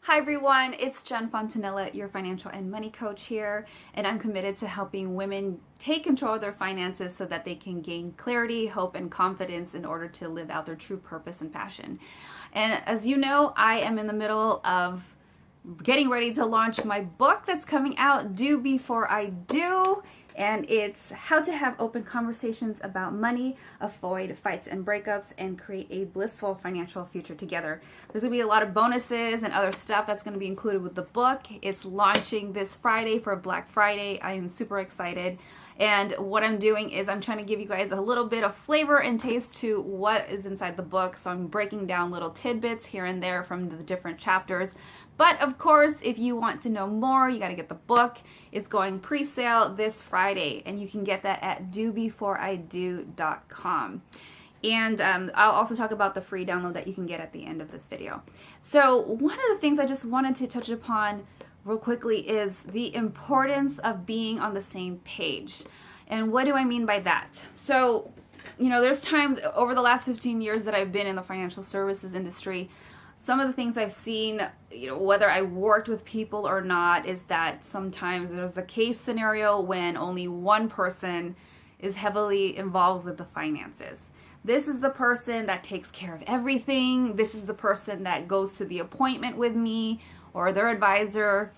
Hi everyone, it's Jen Fontanella, your financial and money coach here, and I'm committed to helping women take control of their finances so that they can gain clarity, hope, and confidence in order to live out their true purpose and passion. And as you know, I am in the middle of getting ready to launch my book that's coming out, Do Before I Do. And it's how to have open conversations about money, avoid fights and breakups, and create a blissful financial future together. There's going to be a lot of bonuses and other stuff that's going to be included with the book. It's launching this Friday for Black Friday. I am super excited. And what I'm doing is I'm trying to give you guys a little bit of flavor and taste to what is inside the book. So I'm breaking down little tidbits here and there from the different chapters. But of course, if you want to know more, you got to get the book. It's going pre-sale this Friday, and you can get that at dobeforeido.com. And I'll also talk about the free download that you can get at the end of this video. So one of the things I just wanted to touch upon real quickly is the importance of being on the same page. And what do I mean by that? So, you know, there's times over the last 15 years that I've been in the financial services industry, some of the things I've seen, you know, whether I worked with people or not, is that sometimes there's the case scenario when only one person is heavily involved with the finances. This is the person that takes care of everything. This is the person that goes to the appointment with me or their advisor.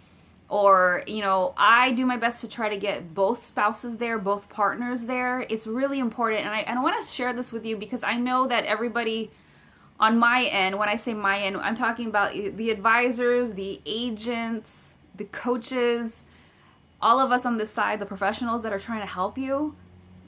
Or, you know, I do my best to try to get both spouses there, both partners there. It's really important. And I want to share this with you because I know that everybody on my end, when I say my end, I'm talking about the advisors, the agents, the coaches, all of us on this side, the professionals that are trying to help you.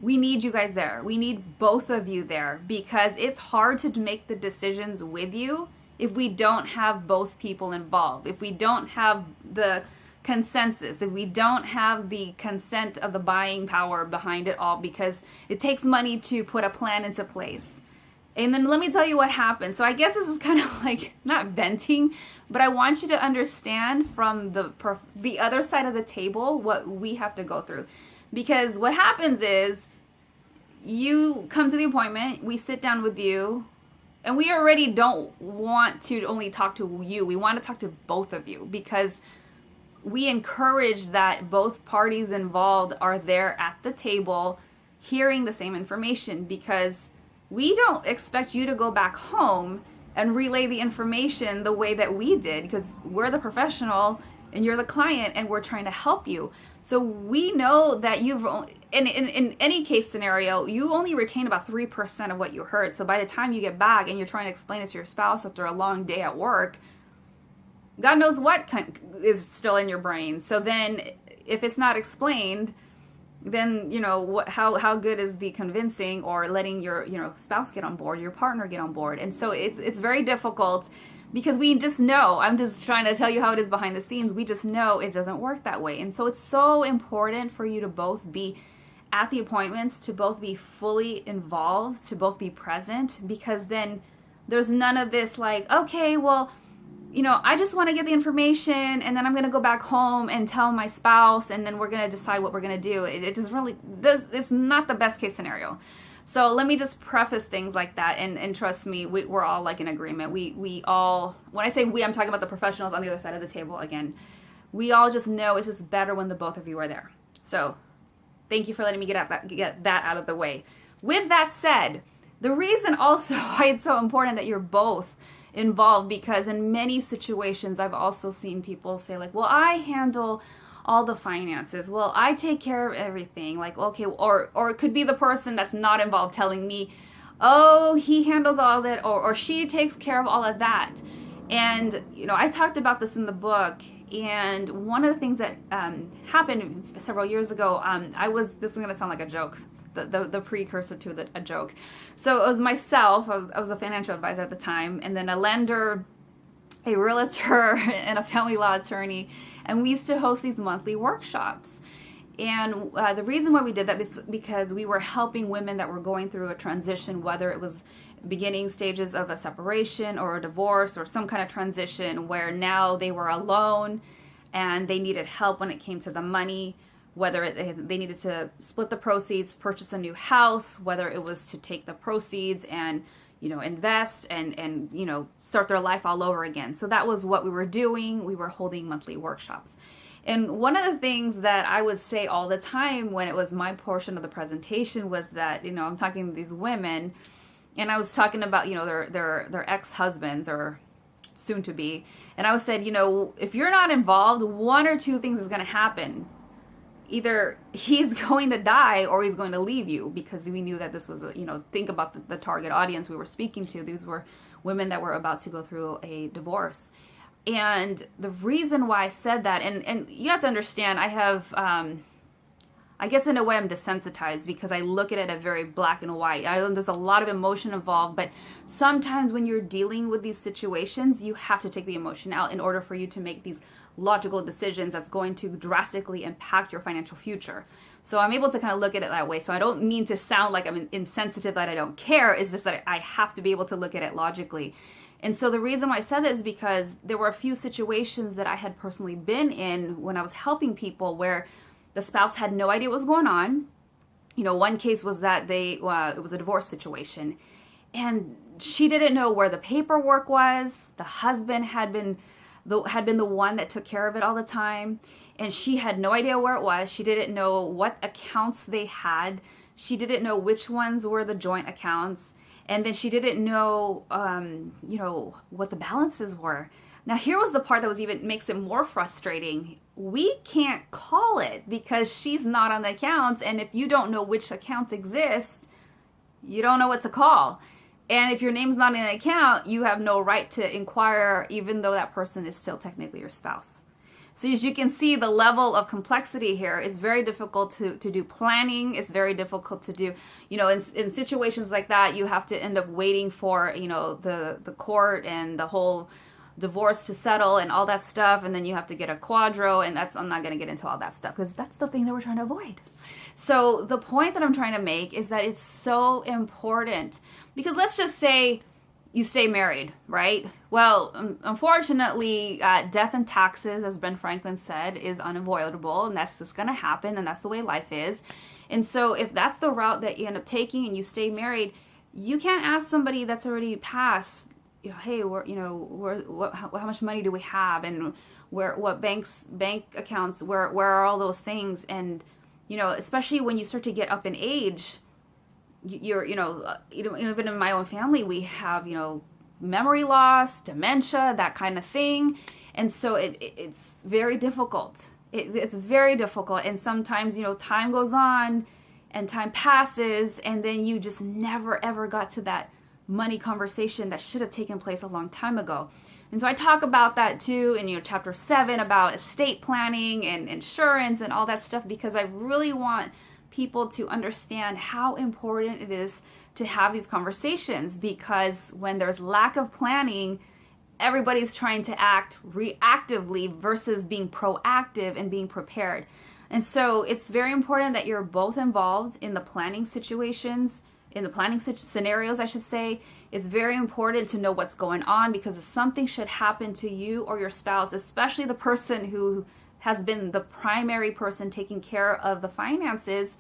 We need you guys there. We need both of you there because it's hard to make the decisions with you if we don't have both people involved, if we don't have the consensus, if we don't have the consent of the buying power behind it all, because it takes money to put a plan into place. And then let me tell you what happened. So I guess this is kind of like not venting, but I want you to understand from the other side of the table what we have to go through. Because what happens is you come to the appointment, we sit down with you, and we already don't want to only talk to you. We want to talk to both of you because we encourage that both parties involved are there at the table hearing the same information, because we don't expect you to go back home and relay the information the way that we did, because we're the professional and you're the client and we're trying to help you. So we know that you've, in any case scenario, you only retain about 3% of what you heard. So by the time you get back and you're trying to explain it to your spouse after a long day at work, God knows what is still in your brain. So then if it's not explained, then, you know, how good is the convincing or letting your, you know, spouse get on board, your partner get on board? And so it's very difficult because we just know, I'm just trying to tell you how it is behind the scenes. We just know it doesn't work that way. And so it's so important for you to both be at the appointments, to both be fully involved, to both be present, because then there's none of this like, okay, well, you know, I just want to get the information and then I'm going to go back home and tell my spouse and then we're going to decide what we're going to do. It just really does. It's not the best case scenario. So let me just preface things like that. And trust me, we're all like in agreement. We all, when I say we, I'm talking about the professionals on the other side of the table. Again, we all just know it's just better when the both of you are there. So thank you for letting me get that out of the way. With that said, the reason also why it's so important that you're both involved, because in many situations I've also seen people say like, well, I handle all the finances, well, I take care of everything, like, okay, or it could be the person that's not involved telling me, oh, he handles all of it, or she takes care of all of that. And you know, I talked about this in the book, and one of the things that happened several years ago, this is going to sound like a joke, the precursor to a joke. So it was myself, I was a financial advisor at the time, and then a lender, a realtor, and a family law attorney, and we used to host these monthly workshops. And the reason why we did that is because we were helping women that were going through a transition, whether it was beginning stages of a separation or a divorce or some kind of transition where now they were alone and they needed help when it came to the money, whether they needed to split the proceeds, purchase a new house, whether it was to take the proceeds and, invest and start their life all over again. So that was what we were doing. We were holding monthly workshops. And one of the things that I would say all the time when it was my portion of the presentation was that, I'm talking to these women, and I was talking about, their ex-husbands or soon to be. And I said, if you're not involved, one or two things is going to happen. Either he's going to die or he's going to leave you, because we knew that this was, think about the target audience we were speaking to. These were women that were about to go through a divorce. And the reason why I said that, and you have to understand, I have, I guess in a way I'm desensitized because I look at it as very black and white. There's a lot of emotion involved, but sometimes when you're dealing with these situations, you have to take the emotion out in order for you to make these logical decisions that's going to drastically impact your financial future. So I'm able to kind of look at it that way. So I don't mean to sound like I'm insensitive, that I don't care. It's just that I have to be able to look at it logically. And so the reason why I said that is because there were a few situations that I had personally been in when I was helping people where the spouse had no idea what was going on. One case was that it was a divorce situation, and she didn't know where the paperwork was. The husband had been the one that took care of it all the time, and she had no idea where it was. She didn't know what accounts they had. She didn't know which ones were the joint accounts. And then she didn't know, what the balances were. Now, here was the part that makes it more frustrating. We can't call it because she's not on the accounts. And if you don't know which accounts exist, you don't know what to call. And if your name's not in an account, you have no right to inquire, even though that person is still technically your spouse. So as you can see, the level of complexity here is very difficult to do planning. It's very difficult to do, in situations like that, you have to end up waiting for, the court and the whole divorce to settle and all that stuff. And then you have to get a quadro, and I'm not going to get into all that stuff because that's the thing that we're trying to avoid. So the point that I'm trying to make is that it's so important, because let's just say you stay married, right? Well, unfortunately, death and taxes, as Ben Franklin said, is unavoidable, and that's just going to happen, and that's the way life is. And so if that's the route that you end up taking and you stay married, you can't ask somebody that's already passed, hey, how much money do we have, and what bank accounts, where are all those things? And especially when you start to get up in age, you're even in my own family, we have memory loss, dementia, that kind of thing. And so it's very difficult. It's very difficult. And sometimes time goes on and time passes, and then you just never ever got to that money conversation that should have taken place a long time ago. And so I talk about that too in chapter 7 about estate planning and insurance and all that stuff, because I really want people to understand how important it is to have these conversations, because when there's lack of planning, everybody's trying to act reactively versus being proactive and being prepared. And so it's very important that you're both involved in the planning situations, in the planning scenarios, I should say. It's very important to know what's going on, because if something should happen to you or your spouse, especially the person who has been the primary person taking care of the finances,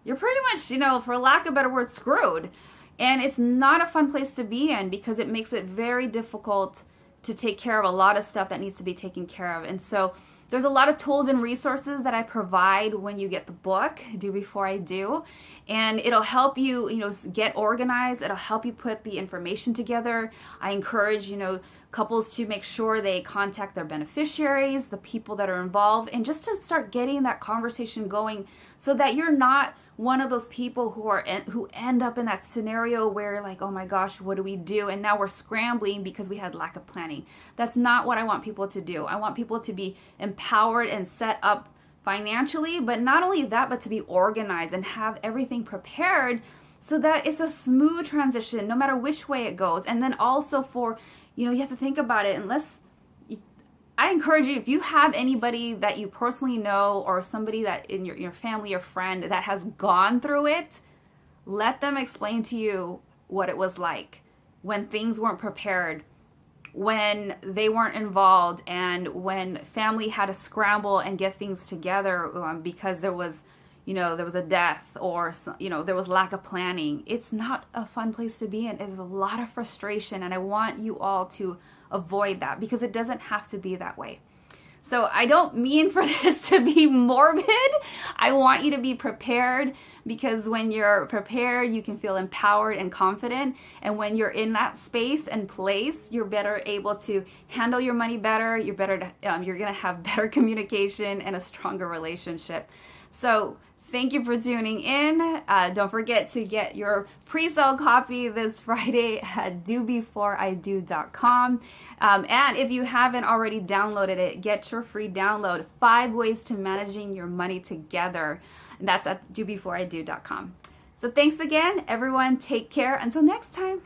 you're pretty much, for lack of a better word, screwed. And it's not a fun place to be in, because it makes it very difficult to take care of a lot of stuff that needs to be taken care of. And so there's a lot of tools and resources that I provide when you get the book, Do Before I Do. And it'll help you, get organized. It'll help you put the information together. I encourage, couples to make sure they contact their beneficiaries, the people that are involved, and just to start getting that conversation going, so that you're not one of those people who end up in that scenario where you're like, oh my gosh, what do we do? And now we're scrambling because we had lack of planning. That's not what I want people to do. I want people to be empowered and set up financially, but not only that, but to be organized and have everything prepared so that it's a smooth transition no matter which way it goes. And then also for, you have to think about it. I encourage you, if you have anybody that you personally know or somebody that in your family or friend that has gone through it, let them explain to you what it was like when things weren't prepared, when they weren't involved, and when family had to scramble and get things together because there was, there was a death or, there was lack of planning. It's not a fun place to be in. It's a lot of frustration, and I want you all to avoid that because it doesn't have to be that way. So I don't mean for this to be morbid. I want you to be prepared, because when you're prepared, you can feel empowered and confident. And when you're in that space and place, you're better able to handle your money better. You're going to have better communication and a stronger relationship. So thank you for tuning in. Don't forget to get your pre-sale copy this Friday at dobeforeido.com. And if you haven't already downloaded it, get your free download, 5 Ways to Managing Your Money Together. And that's at dobeforeido.com. So thanks again, everyone. Take care. Until next time.